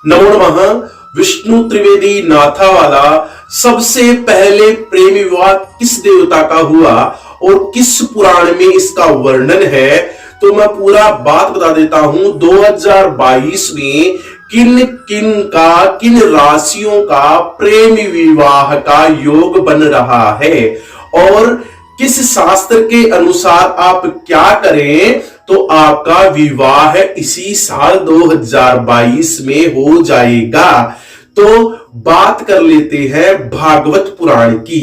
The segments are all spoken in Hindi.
नमो नमः। विष्णु त्रिवेदी नाथावाला सबसे पहले प्रेम विवाह किस देवता का हुआ और किस पुराण में इसका वर्णन है, तो मैं पूरा बात बता देता हूं। 2022 में किन किन का, किन राशियों का प्रेम विवाह का योग बन रहा है और किस शास्त्र के अनुसार आप क्या करें तो आपका विवाह इसी साल 2022 में हो जाएगा। तो बात कर लेते हैं भागवत पुराण की।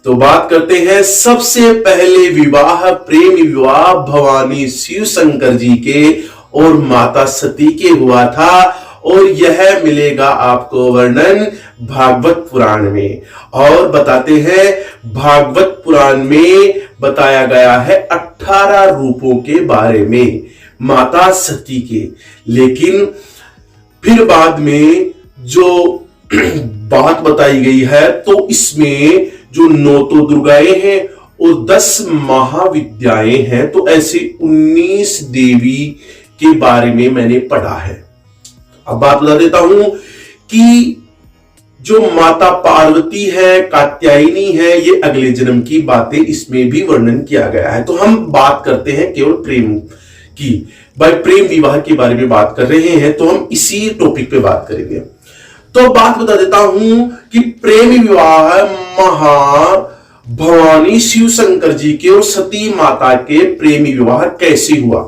तो बात करते हैं सबसे पहले विवाह, प्रेम विवाह भवानी शिव शंकर जी के और माता सती के हुआ था और यह मिलेगा आपको वर्णन भागवत पुराण में। और बताते हैं भागवत पुराण में बताया गया है 18 रूपों के बारे में माता सती के। लेकिन फिर बाद में जो बात बताई गई है तो इसमें जो 9 तो दुर्गाएं हैं और 10 महाविद्याएं हैं, तो ऐसे 19 देवी के बारे में मैंने पढ़ा है। अब बात बता देता हूं कि जो माता पार्वती है, कात्यायनी है, ये अगले जन्म की बातें इसमें भी वर्णन किया गया है। तो हम बात करते हैं केवल प्रेम की, भाई प्रेम विवाह के बारे में बात कर रहे हैं तो हम इसी टॉपिक पे बात करेंगे। तो बात बता देता हूं कि प्रेम विवाह भवानी शिव शंकर जी के और सती माता के प्रेम विवाह कैसे हुआ।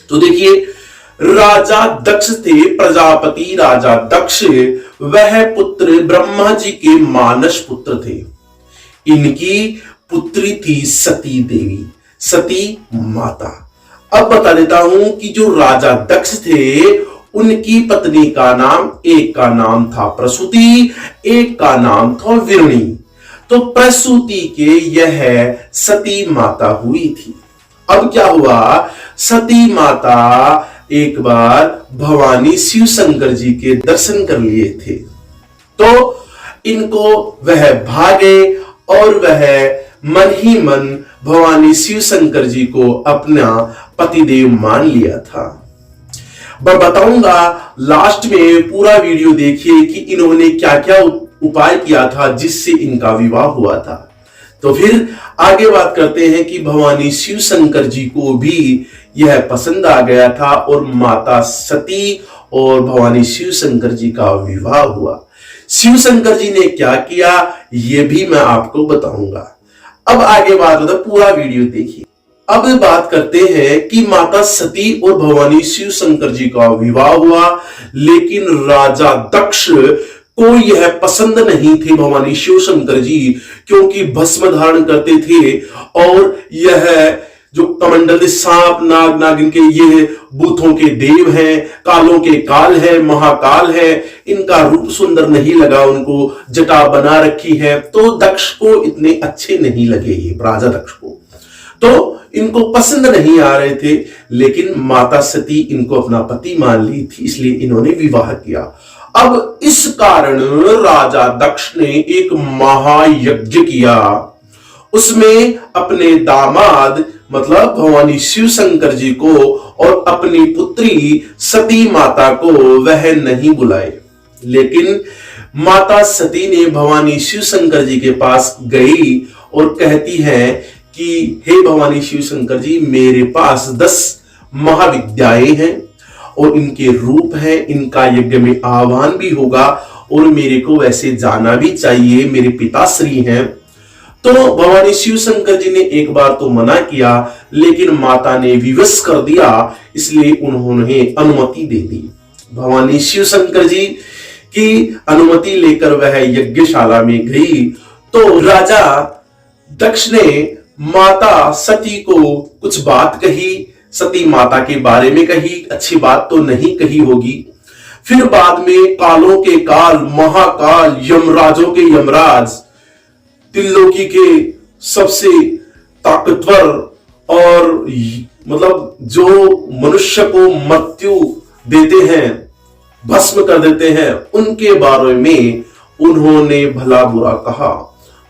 तो देखिए, राजा दक्ष थे, प्रजापति राजा दक्ष, वह पुत्र ब्रह्मा जी के मानस पुत्र थे। इनकी पुत्री थी सती देवी, सती माता। अब बता देता हूं कि जो राजा दक्ष थे उनकी पत्नी का नाम, एक का नाम था प्रसूति, एक का नाम था वीरणी। तो प्रसूति के यह सती माता हुई थी। अब क्या हुआ, सती माता एक बार भवानी शिव शंकर जी के दर्शन कर लिए थे तो इनको वह भागे और वह मन ही मन भवानी शिव शंकर जी को अपना पतिदेव मान लिया था। मैं बताऊंगा लास्ट में, पूरा वीडियो देखिए कि इन्होंने क्या क्या उपाय किया था जिससे इनका विवाह हुआ था। तो फिर आगे बात करते हैं कि भवानी शिव शंकर जी को भी यह पसंद आ गया था और माता सती और भवानी शिव शंकर जी का विवाह हुआ। शिव शंकर जी ने क्या किया यह भी मैं आपको बताऊंगा। अब आगे बात होता है, पूरा वीडियो देखिए। अब बात करते हैं कि माता सती और भवानी शिव शंकर जी का विवाह हुआ, लेकिन राजा दक्ष को यह पसंद नहीं थे भवानी शिव शंकर जी, क्योंकि भस्म धारण करते थे और यह जो कमंडल सांप नाग नागिन के ये बूथों के देव हैं, कालों के काल है, महाकाल है, इनका रूप सुंदर नहीं लगा उनको, जटा बना रखी है। तो दक्ष को इतने अच्छे नहीं लगे ये राजा दक्ष को, तो इनको पसंद नहीं आ रहे थे। लेकिन माता सती इनको अपना पति मान ली थी, इसलिए इन्होंने विवाह किया। अब इस कारण राजा दक्ष ने एक महायज्ञ किया, उसमें अपने दामाद मतलब भवानी शिव शंकर जी को और अपनी पुत्री सती माता को वह नहीं बुलाए। लेकिन माता सती ने भवानी शिव शंकर जी के पास गई और कहती है कि हे भवानी शिव शंकर जी, मेरे पास 10 महाविद्याएं हैं और इनके रूप हैं, इनका यज्ञ में आह्वान भी होगा और मेरे को वैसे जाना भी चाहिए, मेरे पिताश्री हैं। तो भवानी शिव शंकर जी ने एक बार तो मना किया, लेकिन माता ने विवश कर दिया, इसलिए उन्होंने अनुमति दे दी। भवानी शिव शंकर जी की अनुमति लेकर वह यज्ञशाला में गई तो राजा दक्ष ने माता सती को कुछ बात कही, सती माता के बारे में कही, अच्छी बात तो नहीं कही होगी। फिर बाद में कालों के काल, महाकाल, यमराजों के यमराज, त्रिलोकी के सबसे ताकतवर और मतलब जो मनुष्य को मृत्यु देते हैं, भस्म कर देते हैं, उनके बारे में उन्होंने भला बुरा कहा।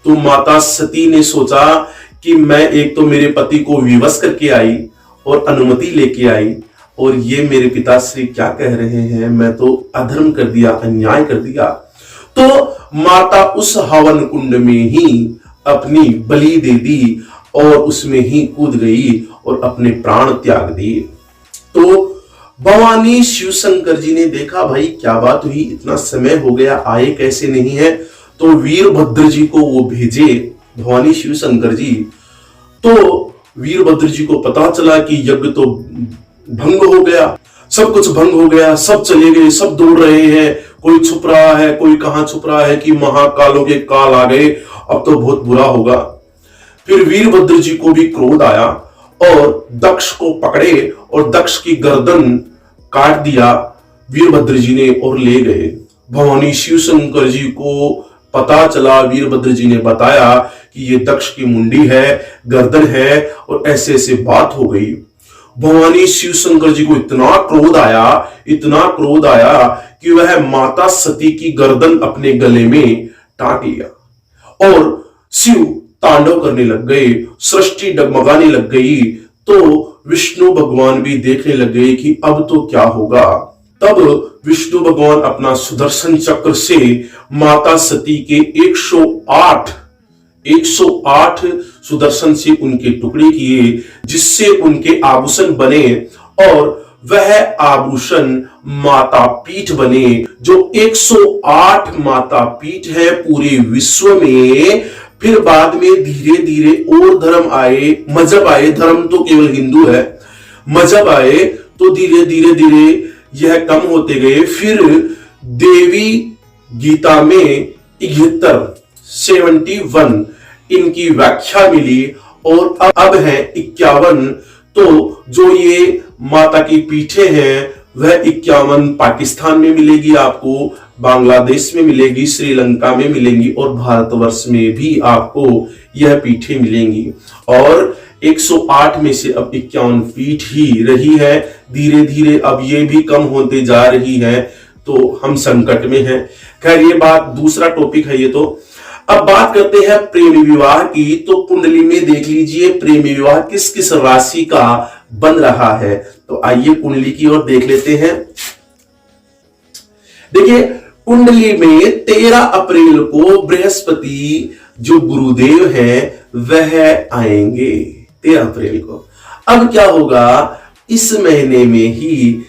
तो माता सती ने सोचा कि मैं एक तो मेरे पति को विवश करके आई और अनुमति लेके आई, और ये मेरे पिताश्री क्या कह रहे हैं, मैं तो अधर्म कर दिया, अन्याय कर दिया। तो माता उस हवन कुंड में ही अपनी बलि दे दी और उसमें ही कूद गई और अपने प्राण त्याग दिए। तो भवानी शिव शंकर जी ने देखा, भाई क्या बात हुई, इतना समय हो गया, आए कैसे नहीं है। तो वीरभद्र जी को वो भेजे, भवानी शिव शंकर जी। तो वीरभद्र जी को पता चला कि यज्ञ तो भंग हो गया, सब कुछ भंग हो गया, सब चले गए, सब दौड़ रहे हैं, कोई छुप रहा है, कोई कहां छुप रहा है कि महाकालों के काल आ गए, अब तो बहुत बुरा होगा। फिर वीरभद्र जी को भी क्रोध आया और दक्ष को पकड़े और दक्ष की गर्दन काट दिया वीरभद्र जी ने और ले गए। भवानी शिव शंकर जी को पता चला, वीरभद्र जी ने बताया कि ये दक्ष की मुंडी है, गर्दन है और ऐसे ऐसे बात हो गई। भवानी शिव शंकर जी को इतना क्रोध आया कि वह माता सती की गर्दन अपने गले में टांग लिया और शिव तांडव करने लग गए, सृष्टि डगमगाने लग गई। तो विष्णु भगवान भी देखने लग गए कि अब तो क्या होगा। तब विष्णु भगवान अपना सुदर्शन चक्र से माता सती के 108 सुदर्शन से उनके टुकड़े किए, जिससे उनके आभूषण बने और वह आभूषण माता पीठ बने, जो 108 माता पीठ है पूरे विश्व में। फिर बाद में धीरे धीरे और धर्म आए, मजहब आए, धर्म तो केवल हिंदू है, मजहब आए तो धीरे धीरे यह कम होते गए। फिर देवी गीता में 71 इनकी व्याख्या मिली और अब है 51। तो जो ये माता की पीठे हैं वह 51 पाकिस्तान में मिलेगी, आपको बांग्लादेश में मिलेगी, श्रीलंका में मिलेंगी और भारतवर्ष में भी आपको यह पीठे मिलेंगी। और 108 में से अब 51 पीठ ही रही है। धीरे धीरे अब ये भी कम होते जा रही है, तो हम संकट में हैं। खैर ये बात दूसरा टॉपिक है ये। तो अब बात करते हैं प्रेमी विवाह की। तो कुंडली में देख लीजिए प्रेमी विवाह किस किस राशि का बन रहा है। तो आइए कुंडली की ओर देख लेते हैं। देखिए कुंडली में 13 अप्रैल को बृहस्पति जो गुरुदेव हैं वह आएंगे 13 अप्रैल को। अब क्या होगा, इस महीने में ही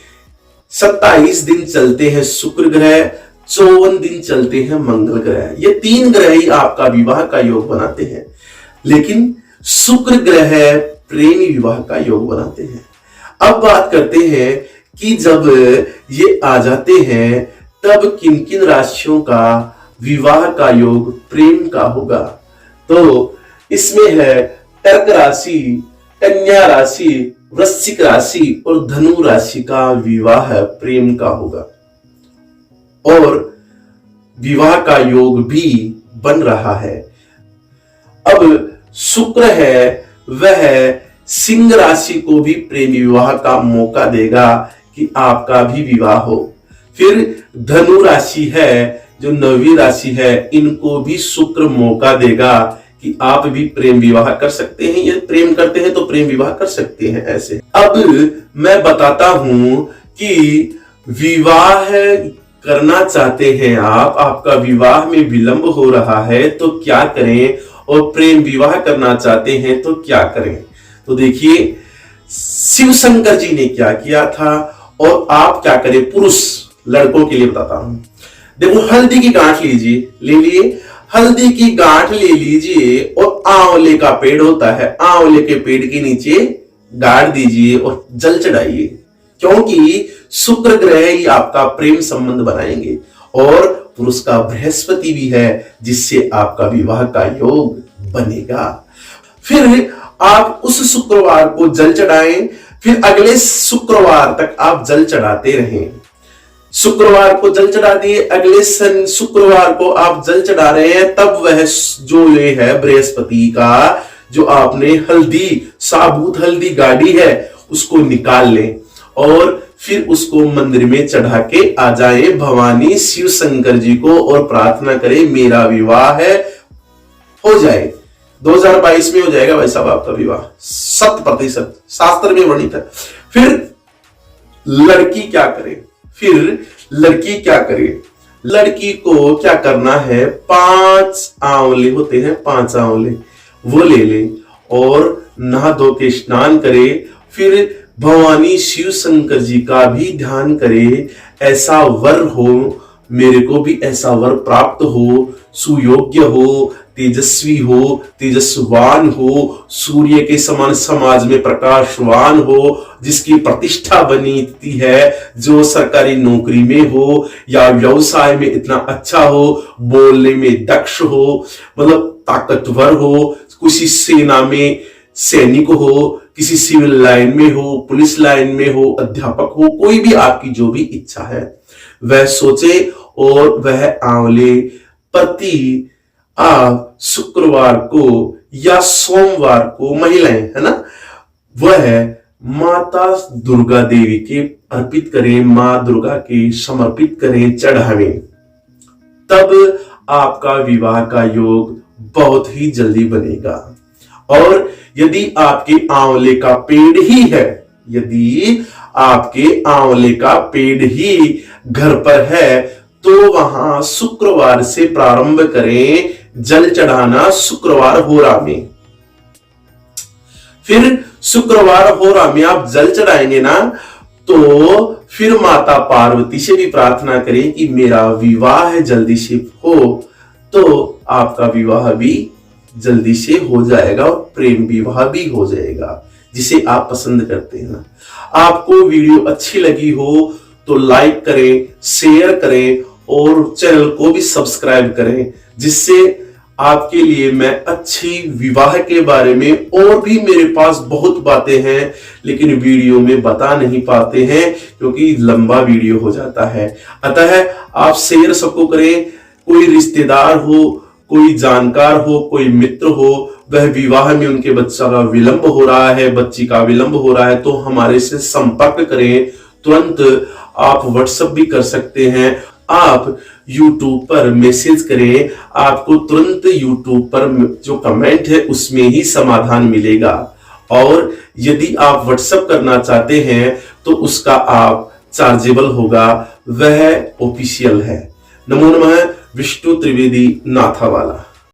27 दिन चलते हैं शुक्र ग्रह, 54 दिन चलते हैं मंगल ग्रह। ये 3 ग्रह ही आपका विवाह का योग बनाते हैं, लेकिन शुक्र ग्रह प्रेमी विवाह का योग बनाते हैं। अब बात करते हैं कि जब ये आ जाते हैं तब किन किन राशियों का विवाह का योग प्रेम का होगा। तो इसमें है कर्क राशि, कन्या राशि, वृश्चिक राशि और धनु राशि का विवाह प्रेम का होगा। और विवाह का योग भी बन रहा है। अब शुक्र है वह सिंह राशि को भी प्रेमी विवाह का मौका देगा कि आपका भी विवाह हो। फिर धनु राशि है जो 9वीं राशि है, इनको भी शुक्र मौका देगा कि आप भी प्रेम विवाह कर सकते हैं। ये प्रेम करते हैं तो प्रेम विवाह कर सकते हैं। ऐसे अब मैं बताता हूं कि विवाह करना चाहते हैं आप, आपका विवाह में विलंब हो रहा है तो क्या करें, और प्रेम विवाह करना चाहते हैं तो क्या करें। तो देखिए शिव शंकर जी ने क्या किया था और आप क्या करें। पुरुष लड़कों के लिए बताता हूं। देखो हल्दी की गांठ लीजिए, ले लिए, हल्दी की गांठ ले लीजिए और आंवले का पेड़ होता है, आंवले के पेड़ के नीचे गाड़ दीजिए और जल चढ़ाइए, क्योंकि शुक्र ग्रह ही आपका प्रेम संबंध बनाएंगे और पुरुष का बृहस्पति भी है जिससे आपका विवाह का योग बनेगा। फिर आप उस शुक्रवार को जल चढ़ाएं, फिर अगले शुक्रवार तक आप जल चढ़ाते रहें। शुक्रवार को जल चढ़ा दिए, अगले शुक्रवार को आप जल चढ़ा रहे हैं, तब वह जो ये है बृहस्पति का जो आपने हल्दी, साबुत हल्दी गाड़ी है उसको निकाल लें और फिर उसको मंदिर में चढ़ा के आ जाए भवानी शिव शंकर जी को और प्रार्थना करें मेरा विवाह है, हो जाए 2022 में हो जाएगा भाई साहब आपका विवाह 100%, शास्त्र में वर्णित है। फिर लड़की क्या करे? फिर लड़की क्या करे? लड़की को क्या करना है, 5 आंवले होते हैं, 5 आंवले वो ले ले और नहा धो के स्नान करे। फिर भवानी शिव शंकर जी का भी ध्यान करे, ऐसा वर हो, मेरे को भी ऐसा वर प्राप्त हो, सुयोग्य हो, तेजस्वी हो, तेजस्वान हो, सूर्य के समान समाज में प्रकाशवान हो, जिसकी प्रतिष्ठा बनती है, जो सरकारी नौकरी में हो या व्यवसाय में इतना अच्छा हो, बोलने में दक्ष हो, मतलब ताकतवर हो, किसी सेना में सैनिक हो, किसी सिविल लाइन में हो, पुलिस लाइन में हो, अध्यापक हो, कोई भी आपकी जो भी इच्छा है वह सोचे और वह आंवले प्रति आप शुक्रवार को या सोमवार को, महिलाएं है ना, वह माता दुर्गा देवी के अर्पित करें, मां दुर्गा के समर्पित करें, चढ़ावें। तब आपका विवाह का योग बहुत ही जल्दी बनेगा। और यदि आपके आंवले का पेड़ ही है, यदि आपके आंवले का पेड़ ही घर पर है, तो वहां शुक्रवार से प्रारंभ करें जल चढ़ाना, शुक्रवार होरा में। फिर शुक्रवार होरा में आप जल चढ़ाएंगे ना, तो फिर माता पार्वती से भी प्रार्थना करें कि मेरा विवाह जल्दी से हो, तो आपका विवाह भी जल्दी से हो जाएगा और प्रेम विवाह भी हो जाएगा, जिसे आप पसंद करते हैं। आपको वीडियो अच्छी लगी हो तो लाइक करें, शेयर करें और चैनल को भी सब्सक्राइब करें, जिससे आपके लिए मैं अच्छी विवाह के बारे में, और भी मेरे पास बहुत बातें हैं लेकिन वीडियो में बता नहीं पाते हैं क्योंकि लंबा वीडियो हो जाता है। अतः आप शेयर सबको करें, कोई रिश्तेदार हो, कोई जानकार हो, कोई मित्र हो, वह विवाह में उनके बच्चा का विलंब हो रहा है, बच्ची का विलंब हो रहा है, तो हमारे से संपर्क करें। तुरंत आप व्हाट्सएप भी कर सकते हैं, आप YouTube पर मैसेज करें, आपको तुरंत YouTube पर जो कमेंट है उसमें ही समाधान मिलेगा। और यदि आप व्हाट्सएप करना चाहते हैं तो उसका आप चार्जेबल होगा, वह ऑफिशियल है। नमो नमः, विष्णु त्रिवेदी नाथावाला।